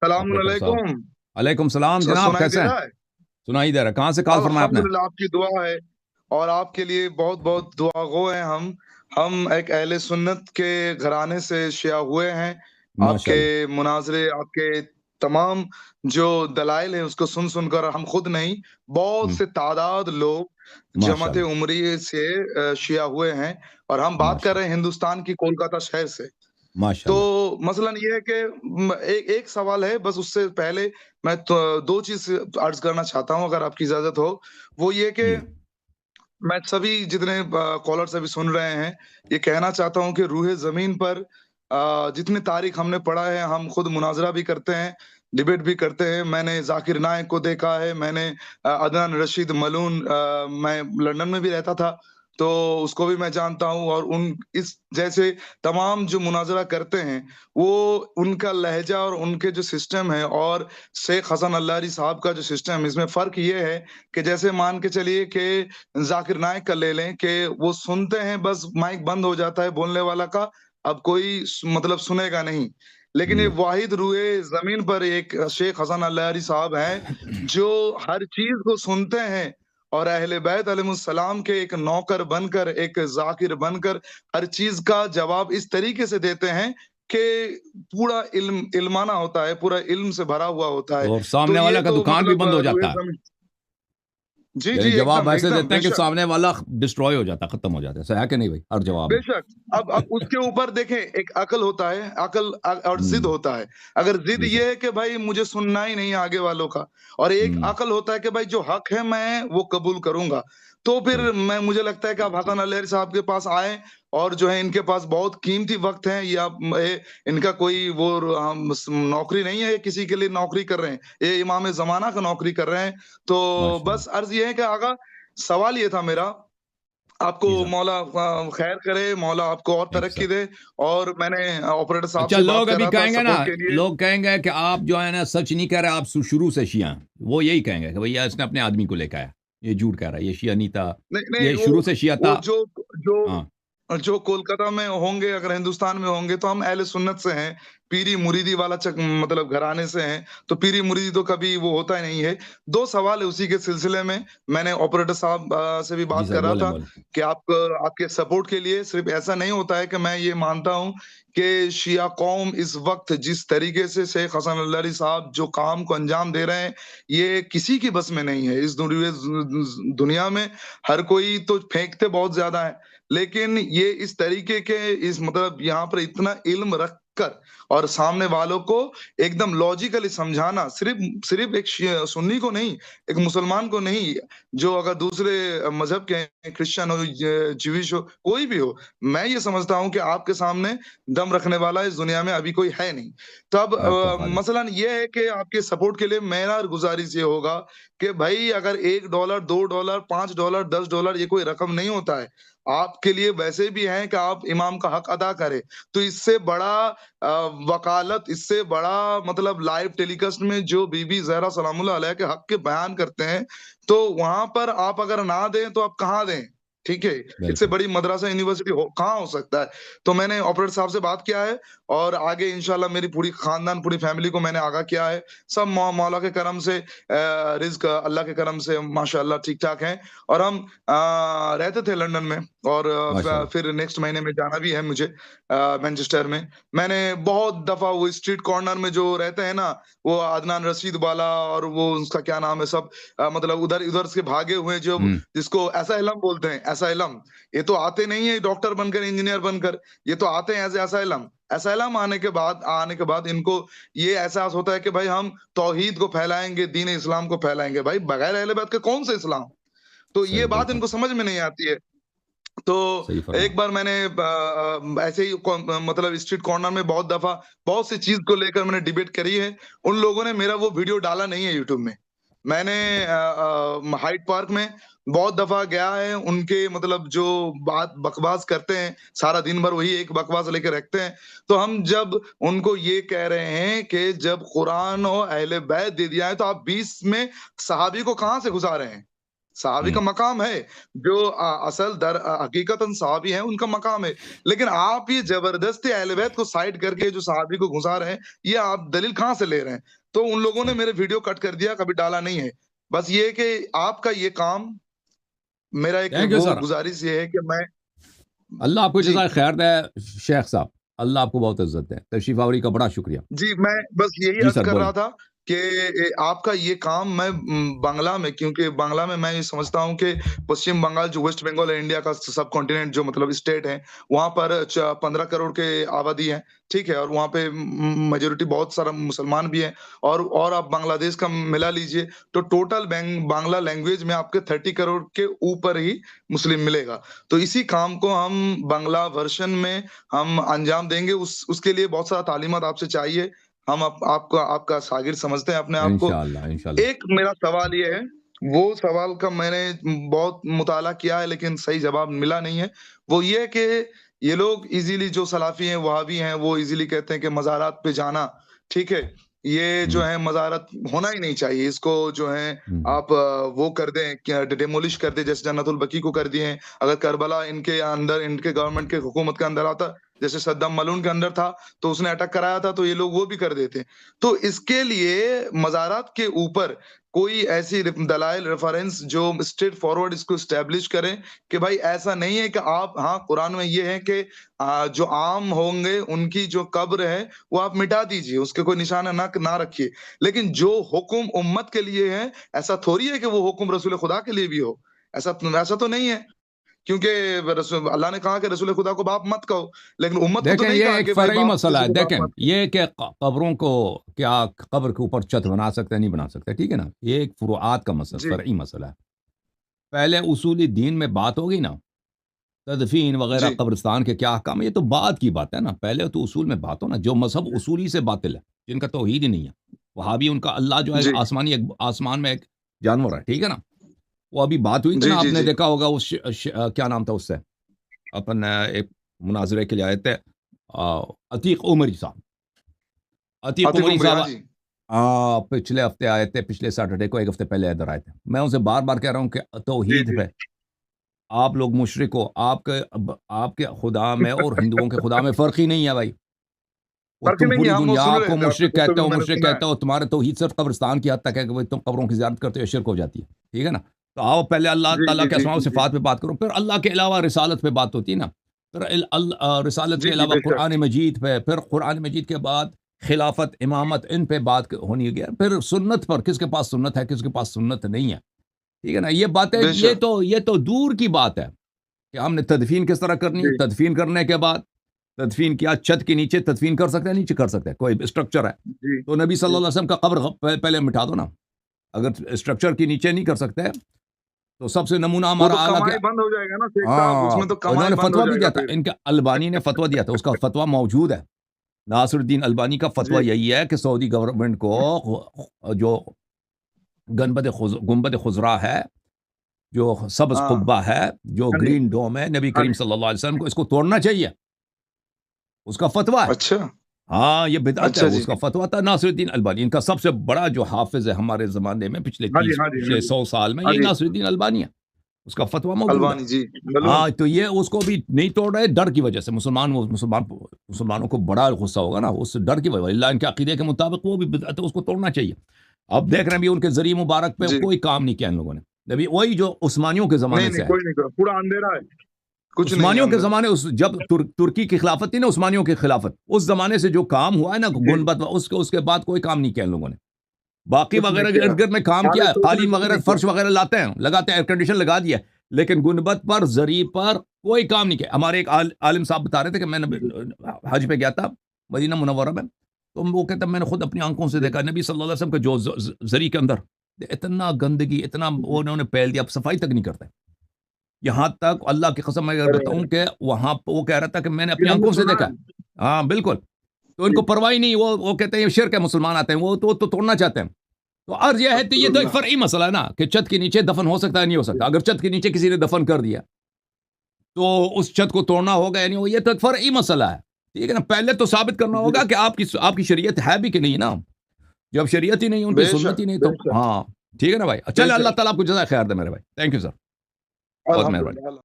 Operator साहब। सलामुअलैकुम। अलैकुम सलाम जनाब, सुनाई कैसे दे हैं? रहा है? सुनाई दे रहा है। कहाँ से कॉल फरमाया आपने? अल्हम्दुलिल्लाह, आपकी दुआ है और आपके लिए बहुत बहुत दुआ गो हैं हम एक अहले सुन्नत के घराने से शिया हुए हैं। आपके माशाल्लाह। मुनाजरे, आपके तमाम जो दलाइल हैं उसको सुन सुनकर हम खुद नहीं, बहुत हम्म, से तादाद लोग जमात माशाल्लाह। उमरी से शिया हुए हैं। और हम बात कर रहे माशाल्लाह। हैं हिंदुस्तान की कोलकाता शहर से। तो माशाल्लाह। मसलन ये है कि एक एक सवाल है, बस उससे पहले मैं तो 2 चीज़ अर्ज़ करना चाहता हूँ अगर आपकी इजाज़त हो। वो ये कि जी। मैं सभी जितने कॉलर्स अभी सुन रहे हैं, ये कहना चाहता हूँ कि रूहे ज़मीन पर जितनी तारीख़ हमने पढ़ा है, हम खुद मुनाज़रा भी करते हैं, डिबेट भी करते हैं। मैंने ज़ाकिर नाइक को देखा है, मैंने अदनान रशीद मलून, मैं लंदन में भी रहता था, तो उसको भी मैं जानता हूँ और उन इस जैसे तमाम जो मुनाज़रा करते हैं, वो उनका लहज़ा और उनके जो सिस्टम है और शेख हसन अल्लारी साहब का जो सिस्टम है, इसमें फ़र्क ये है कि जैसे मान के चलिए कि ज़ाकिर नाइक का ले लें कि वो सुनते हैं, बस माइक बंद हो जाता है बोलने वाला का, अब कोई मतलब सुनेगा नहीं। लेकिन ये जी। वाहिद रूहे ज़मीन पर एक शेख हसन अल्लारी साहब हैं, जो हर चीज़ को सुनते हैं और अहले बैत अलैहिमुस्सलाम के एक नौकर बनकर, एक ज़ाकिर बनकर हर चीज़ का जवाब इस तरीके से देते हैं कि पूरा इल्माना होता है, पूरा इल्म से भरा हुआ होता है। और तो सामने ये वाला का तो दुकान भी मतलब बंद हो रूहे जाता है। ज़मीन। जी, यानी जी, जवाब एकदम, ऐसे एकदम, देते हैं कि बेशक। सामने वाला डिस्ट्रॉय हो जाता, खत्म हो जाता है। ऐसा है कि नहीं भाई, हर जवाब में? बेशक। अब उसके ऊपर देखें, एक अक्ल होता है, अक्ल और ज़िद हम्म। होता है। अगर ज़िद जी सर। ये है कि भाई मुझे सुनना ही नहीं है आगे वालों का, और एक हम्म। अक्ल होता है कि भाई जो हक है मैं वो कबूल करूँगा। तो फिर सही। मुझे लगता है कि आप हसन अल्हैरी साहब के पास आएँ और जो है इनके पास बहुत कीमती वक़्त है, या इनका कोई वो नौकरी नहीं है, ये किसी के लिए नौकरी कर रहे हैं। ये इमाम ज़माना का नौकरी कर रहे हैं। तो माशाल्लाह। बस अर्ज़ ये है कि आगा सवाल ये था मेरा, आपको जी साहब। मौला खैर करे, मौला आपको और थैंक यू तरक्की सर। दे। और मैंने ऑपरेटर साहब अच्छा, से बात लोग कर अभी रहा था कहेंगे ना, सपोर्ट के लिए। लोग कहेंगे कि आप जो है ना सच नहीं कह रहे, आप शुरू से शिया हैं। वो यही कहेंगे कि भैया इसने अपने आदमी को लेकर आया, ये झूठ कह रहा है, ये शिया नहीं था, नहीं, नहीं, ये शुरू से शिया था। वो जो हाँ। जो कोलकाता में होंगे, अगर हिंदुस्तान में होंगे, तो हम अहले सुन्नत से हैं, पीरी मुरीदी वाला मतलब घराने से हैं, तो पीरी मुरीदी तो कभी वो होता ही नहीं है। 2 सवाल है उसी के सिलसिले में, मैंने ऑपरेटर साहब से भी जी बात सर, कर रहा बोलें था बोलें। कि आपके सपोर्ट के लिए सिर्फ़ ऐसा नहीं होता है कि मैं ये मानता हूँ कि शिया कौम इस वक़्त जिस तरीके से शेख हसन अल्लारी साहब जो काम को अंजाम दे रहे हैं, ये किसी की बस में नहीं है। इस दुनिया में हर कोई तो फेंकते बहुत ज़्यादा है, लेकिन ये इस तरीके के इस मतलब यहाँ पर इतना इल्म रखकर और सामने वालों को एकदम लॉजिकली समझाना, सिर्फ़ सिर्फ़ एक सुन्नी को नहीं, एक मुसलमान को नहीं, जो अगर दूसरे मज़हब के हैं, क्रिश्चियन हो, ज्यूइश हो, कोई भी हो, मैं ये समझता हूँ कि आपके सामने दम रखने वाला इस दुनिया में अभी कोई है नहीं। तब आप क्या खालिद। मसलन ये है कि आपके सपोर्ट के लिए मेरा गुज़ारिश ये होगा कि भई अगर $1, $2, $5, $10 ये कोई रकम नहीं होता है। आपके लिए वैसे भी हैं कि आप इमाम का हक अदा करें। तो इससे बड़ा वकालत, इससे बड़ा मतलब लाइव टेलीकास्ट में जो बीबी ज़हरा सलामुल्लाह अलैहा के हक के बयान करते हैं, तो वहाँ पर आप अगर ना दें, तो आप कहाँ दें? ठीक है? इससे बिल्कुल। बड़ी मदरसा यूनिवर्सिटी हो कहाँ हो सकता है? तो मैंने ऑपरेटर साहब से बात किया है और आगे इंशाअल्लाह मेरी पूरी खानदान, पूरी फैमिली को मैंने आगाह किया है। सब मौला के करम से रिज़्क अल्लाह के करम से माशाअल्लाह ठीक-ठाक हैं और हम रहते थे लंदन में और माशाल्लाह। फिर नेक्स्ट महीने में जाना भी है मुझे मैनचेस्टर में। मैंने बहुत दफ़ा वो स्ट्रीट कॉर्नर में जो रहते हैं ना, वो अदनान रशीद वाला और वो उसका क्या नाम है सब मतलब उधर-उधर से भागे हुए जो हुँ। जिसको असाइलम बोलते हैं, असाइलम। ये तो आते नहीं है डॉक्टर बनकर, इंजीनियर बनकर, ये तो आते हैं एज़ असाइलम। असाइलम आने के बाद इनको ये एहसास होता है कि भाई हम तौहीद को फैलाएँगे, दीन इस्लाम को फैलाएँगे। भाई बगैर अहले बैत के कौन सा इस्लाम? तो ये सही, बात बिल्कुल। इनको समझ में नहीं आती है। तो सही एक फरमाया। बार मैंने ऐसे ही मतलब स्ट्रीट कॉर्नर में बहुत दफ़ा बहुत सी चीज़ को लेकर मैंने डिबेट करी है। उन लोगों ने मेरा वो वीडियो डाला नहीं है यूट्यूब में। मैंने हाइड पार्क में बहुत दफ़ा गया है, उनके मतलब जो बात बकवास करते हैं, सारा दिन भर वही एक बकवास लेके रखते हैं। तो हम जब उनको ये कह रहे हैं कि जब कुरान और अहले बैत दे दिया है, तो आप 20 में सहाबी को कहाँ से घुसा रहे हैं? सहाबी का हम्म, मकाम है, जो असल हकीकतन सहाबी हैं उनका मकाम है। लेकिन आप ये जबरदस्ती अहले बैत को साइड करके जो सहाबी को घुसा रहे हैं, ये आप दलील कहाँ से ले रहे हैं? तो उन लोगों ने सही। मेरे वीडियो कट कर दिया, कभी डाला नहीं है। बस ये है कि आपका ये काम, मेरा एक थैंक यू वो सर। गुज़ारिश ये है कि मैं अल्लाह आपको जी। जज़ाए खैर दे शेख साहब। अल्लाह आपको बहुत इज्जत दे। तशरीफ आवरी का बड़ा शुक्रिया। जी, मैं बस यही जी अर्ज़ सर कर रहा बोलें। था कि आपका ये काम मैं बांग्ला में, क्योंकि बांग्ला में मैं ये समझता हूँ कि पश्चिम बंगाल जो वेस्ट बंगाल है, इंडिया का सब कॉन्टिनेंट जो मतलब स्टेट है, वहाँ पर 15 करोड़ के आबादी है, ठीक है? और वहाँ पे मेजॉरिटी बहुत सारा मुसलमान भी हैं, और आप बांग्लादेश का मिला लीजिए, तो टोटल बांग्ला लैंग्वेज में आपके 30 करोड़ के ऊपर ही मुस्लिम मिलेगा। तो इसी काम को हम बांग्ला वर्ज़न में हम अंजाम देंगे, उसके लिए बहुत सारा तालीमात आपसे चाहिए। हम आपका आपका शागिर्द समझते हैं अपने आप को। इंशाअल्लाह, इंशाअल्लाह। एक मेरा सवाल ये है, वो सवाल का मैंने बहुत मुताला किया है लेकिन सही जवाब मिला नहीं है। वो ये है कि ये लोग इज़िली, जो सलाफ़ी हैं, वहाबी हैं, वो इज़िली कहते हैं कि मज़ारात पे जाना, ठीक है? ये जो हुँ, है मज़ारत होना ही नहीं चाहिए। इसको जो है हुँ। आप वो कर दें, क्या डिमोलिश कर दें, जैसे जन्नतुल बकी को कर दिए हैं। अगर करबला इनके अंदर, इनके गवर्नमेंट के हुकूमत के अंदर आता, जैसे सद्दाम मलून के अंदर था, तो उसने अटैक कराया था, तो ये लोग वो भी कर देते। तो इसके लिए मज़ारात के ऊपर कोई ऐसी दलाइल रेफरेंस जो स्ट्रेट फॉरवर्ड इसको एस्टेब्लिश करें कि भाई ऐसा नहीं है कि आप, हाँ, कुरान में ये है कि जो आम होंगे उनकी जो कब्र है वो आप मिटा दीजिए, उसके कोई निशाना ना रखिए। लेकिन जो हुक्म उम्मत के लिए है, ऐसा थोड़ी है कि वो हुक्म रसूल खुदा के लिए भी हो। ऐसा तो नहीं है। क्योंकि रसूल अल्लाह ने कहा कि रसूल खुदा को बाप मत कहो, लेकिन उम्मत को तो देखें, नहीं ये कहा एक कि भाई फ़र्ई बाप मसला किसी है। को बाप देखें, मत कहो। ये कि कब्रों को क्या कब्र के ऊपर छत बना सकते हैं, नहीं बना सकते, ठीक है ना? ये एक फ़ुरूआत का मसला, जी, फ़र्ई मसला है। पहले उसूली दीन में बात होगी ना, तदफ़ीन वग़ैरह, जी, कब्रिस्तान के क्या अहकाम है, ये तो बाद की बात है ना। पहले तो उसूल में बात हो ना, जो मज़हब उसूली से बातिल है, जिनका तौहीद ही नहीं है। वहाबी, उनका अल्लाह जो है जी, आसमान में एक जानवर है, ठीक है ना? वो अभी बात हुई थी जी, ना, जी, आपने जी। देखा होगा उस क्या नाम था उससे? अपन एक मुनाज़रे के लिए आए थे, अतीक उमरी साहब। अतीक आतिफ उमरी उमरी, हाँ साहब जी। पिछले हफ़्ते आए थे, पिछले सैटरडे को, 1 हफ़्ते पहले इधर आए थे। मैं उनसे बार-बार कह रहा हूँ कि जी, तौहीद जी। पे आप लोग मुशरिक हो, आपके खुदा में और हिंदुओं के खुदा में फ़र्क ही नहीं है भाई। वो फ़र्क तुम नहीं है, पूरी हम वो दुनिया सुन रहे को थे, आपकी गुफ्तगू मुशरिक सुना है। कहते हो, तुम्हारे तौहीद सिर्फ़ कब्रिस्तान की हद तक है कि भाई तुम कब्रों की ज़ियारत करते हो, शिर्क हो जाती है। ठीक है ना? तो आओ पहले अल्लाह जी, ताला जी, के जी, अस्मा व जी, जी। सिफ़ात पे बात करो, फिर अल्लाह के अलावा रिसालत पे बात होती है ना। फिर रिसालत के जी, जी, अलावा बेशक। कुरान मजीद पे, फिर कुरान मजीद के बाद खिलाफत, इमामत, इन पे बात होनी है। फिर सुन्नत पर, किसके पास सुन्नत है, किसके पास सुन्नत नहीं है। ठीक है ना? ये बातें, बेशक। ये तो दूर की बात है कि हमने तदफ़ीन किस तरह करनी है। जी, तदफ़ीन करने के बाद, तदफ़ीन क्या छत के नीचे तदफ़ीन कर सकते हैं, नीचे कर सकते हैं, कोई स्ट्रक्चर है। जी, तो नबी जी। सल्लल्लाहु अलैहि वसल्लम का कब्र पहले मिटा दो ना। अगर स्ट्रक्चर के नीचे नहीं कर सकते, तो सबसे नमूना वो हमारा तो आला कमाई क्या। बंद हो जाएगा ना शेख साहब, हाँ, उसमें तो कमाई उन्होंने बंद हो फतवा भी जाएगा दिया था, फिर। इनके अलबानी ने फतवा दिया था, उसका फतवा मौजूद है। नासिरुद्दीन अलबानी का फतवा जी, यही है कि सऊदी गवर्नमेंट को जो गुंबद खुजरा है, जो सब्ज हाँ। कुब्बा है, जो हाँ जी, ग्रीन डोम है, नबी हाँ करीम जी। सल्लल्लाहु अलैहि वसल्लम को इसको तोड़ना चाहिए। उसका फतवा है। अच्छा, हाँ, ये बिदअत है, अच्छा जी। उसका फतवा था नासिरुद्दीन अलबानी। इनका सबसे बड़ा जो हाफ़िज़ है हमारे ज़माने में, पिछले हाँ जी, हाँ जी, हाँ पिछले जी। 100 साल में, हाँ यही जी, नासिरुद्दीन अलबानी है। उसका फतवा मौजूद है। अलवानी जी, मलून। हाँ, तो ये उसको भी नहीं तोड़ रहे, डर की वजह से। मुसलमानों को बड़ा गुस्सा होगा ना, उस डर की वजह, अल्लाह इनके अकीदे के मुताबिक वो भी बिदअत है, उसको तोड़ना चाहिए। अब देख रहे हैं, अभी उनके ज़रिए मुबारक पे जी। कोई काम नहीं किया इन लोगों ने। अभी वही जो उस्मानियों के नहीं, ज़माने नहीं, से है। कोई नहीं करा, पूरा अंधेरा है, कुछ नहीं है उस्मानियों के अंदर। ज़माने, उस जब तुर्की की खिलाफत थी ना, उस्मानियों की खिलाफत, उस ज़माने से जो काम हुआ है ना, जी, गुनबत, उसके बाद कोई काम नहीं किया इन लोगों ने। बाकी कुछ नहीं वगैरह के किया। इर्द-गिर्द में काम आले किया है, सऊद ने कालीन कुछ वगैरह, नहीं किया। फर्श वगैरह लाते हैं, लगाते हैं, एयर कंडीशन लगा दिया है, लेकिन गुनबत पर, ज़री पर कोई काम नहीं किया। हमारे एक आलिम साहब बता रहे थे कि मैंने जी, हज पे गया था, मदीना मुनव्वरा में, तो वो कहते हैं मैंने खुद अपनी आंखों से जी, देखा, नबी सल्लल्लाहु अलैहि वसल्लम के जो ज़री के अंदर इतना गंदगी, इतना वो जी। उन्होंने फैल दिया, अब सफाई तक नहीं करते। यहाँ तक अल्लाह की कसम, मैं अगर अरे, बताऊँ अरे! कि वहाँ पे वो कह रहा था कि मैंने ये अपनी हमने आंखों से सुना देखा है। है। हाँ, बिल्कुल। तो जी, इनको परवाह ही नहीं, वो कहते हैं ये शिर्क है, मुसलमान आते हैं, वो तो तोड़ना चाहते हैं। तो अर्ज़ यह है, तो ये तो एक अस्तगफिरुल्लाह। फ़र्ई मसला है ना, कि छत के नीचे दफ़न हो सकता है, नहीं हो जी, सकता। अगर छत के नीचे किसी ने दफ़न कर दिया, तो उस छत को तोड़ना होगा या नहीं होगा, ये तो एक फ़र्ई मसला है। ठीक है ना? पहले तो साबित करना जी, होगा कि आपकी शरीयत है भी कि नहीं ना। जब शरीयत ही नहीं, उनकी सुन्नत बेशक, ही नहीं, तो बेशक। हाँ। ठीक है ना भाई? चल, अल्लाह ताला आपको जज़ाए खैर दे मेरे भाई। थैंक यू सर, बहुत मेहरबानी। अल्हम्दुलिल्लाह।